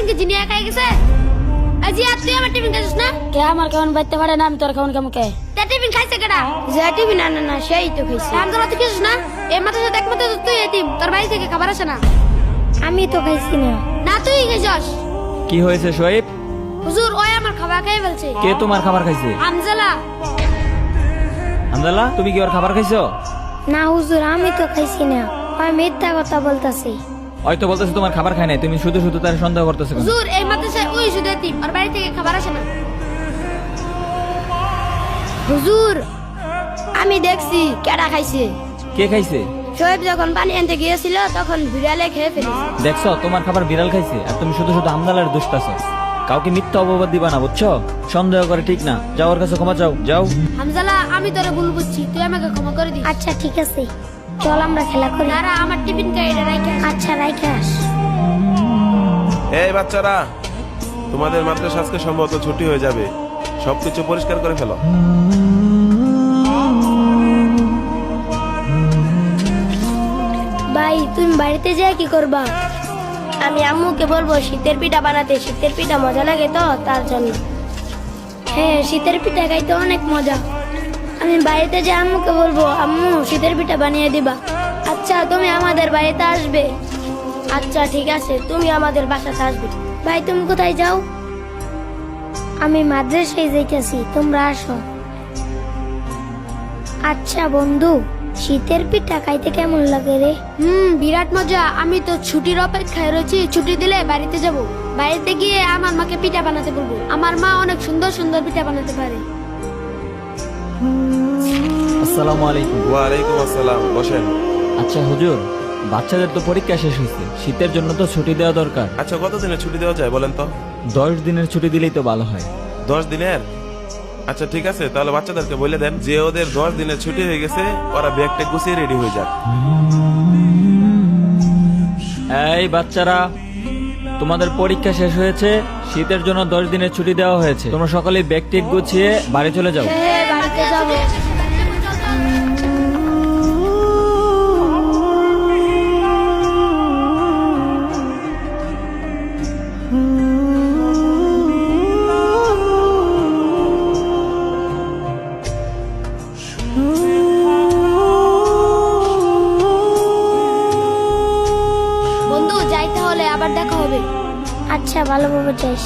কি জিনি একাই গেছে? আজি আর তুই আমার টিফিন খাইছিস না? কে আমার কেমন বাইতে পারে না, আমি তোর কেমন কেমন কে তা টিফিন খাইছে কেডা? যে টিভি না না না সেই তো খাইছি। রামদলা তুই খাইছিস না? এই মাথার সাথে একমাত্র তুই এতিম, তোর বাড়ি থেকে খাবার আসে না। আমি তো খাইছি না। না তুই খাইছস। কি হয়েছে সোহেব? হুজুর ওই আমার খাবার খাই ফেলছে। কে তোমার খাবার খাইছে? হামজালা। হামদাল্লাহ, তুমি কি ওর খাবার খাইছো? না হুজুর, আমি তো খাইছি না। আমি মিথ্যা কথা বলতাছি। হয়তো বলতেছে তোমার খাবার খায় নাই, তুমি শুধু শুধু তার সন্দেহ করতেছো কেন? হুজুর এই মাদ্রাসায় ওই শুধু এতিম, ওর বাড়ি থেকে খাবার আসে না। হুজুর আমি দেখছি কেডা খাইছে। কে খাইছে? শোয়েব যখন পানি আনতে গিয়েছিল তখন বিড়ালে খেয়ে ফেলেছে। দেখছো তোমার খাবার বিড়াল খাইছে, আর তুমি শুধু শুধু হামদাল্লাহর দোষ পাচ্ছো। কাউকে মিথ্যা অপবাদ দিবা না, বুঝছো? সন্দেহ করে ঠিক না। যাও, ওর কাছে ক্ষমা চাও, যাও। হামজালা আমি তোরে ভুল বুঝছি, তুই আমাকে ক্ষমা করে দিস। আচ্ছা ঠিক আছে, চল আমরা খেলা করি। দাঁড়া আমার টিফিন খাই এটা রাইখা। আচ্ছা রাইখে আস। এই বাচ্চারা, তোমাদের মাদ্রাসা আজকে সম্ভবত ছুটি হয়ে যাবে, সবকিছু পরিষ্কার করে ফেলো। ভাই তুমি বাড়িতে যেয়ে কি করবা? আমি আম্মুকে বলবো শীতের পিঠা বানাতে। শীতের পিঠা মজা লাগে তো তার জন্য। হ্যাঁ শীতের পিঠা খাইতে অনেক মজা। আমি বাড়িতে যে আম্মুকে বলবো আম্মু শীতের পিঠা বানিয়ে দিবা। আচ্ছা তুমি আমাদের বাড়িতে আসবে? আচ্ছা ঠিক আছে, তুমি আমাদের বাসাতে আসবে। ভাই তুমি কোথায় যাও? আমি মাদ্রাসায় যাইতেছি, তোমরা আসো। আচ্ছা বন্ধু, শীতের পিঠা খাইতে কেমন লাগে রে? বিরাট মজা। আমি তো ছুটির অপেক্ষায় রয়েছি, ছুটি দিলে বাড়িতে যাব। বাড়িতে গিয়ে আমার মাকে পিঠা বানাতে বলবো। আমার মা অনেক সুন্দর সুন্দর পিঠা বানাতে পারে। আসসালামু আলাইকুম। ওয়ালাইকুম আসসালাম, বসেন। আচ্ছা হুজুর, বাচ্চাদের তো পরীক্ষা শেষ হয়েছে, শীতের জন্য তো ছুটি দেওয়া দরকার। আচ্ছা কতদিনের ছুটি দেওয়া যায় বলেন তো? 10 দিনের ছুটি দিলেই তো ভালো হয়। 10 দিনের? আচ্ছা ঠিক আছে, তাহলে বাচ্চাদেরকে বলে দেন যে ওদের 10 দিনের ছুটি হয়ে গেছে, ওরা ব্যাগটা গুছিয়ে রেডি হয়ে যাক। এই বাচ্চারা, তোমাদের পরীক্ষা শেষ হয়েছে, শীতের জন্য 10 দিনের ছুটি দেওয়া হয়েছে। তোমরা সকলেই ব্যাগ টেক গুছিয়ে বাড়ি চলে যাও। হ্যাঁ বাড়িতে যাবো। বন্ধু যাই তাহলে, আবার দেখা হবে। আচ্ছা ভালোভাবে যাইস।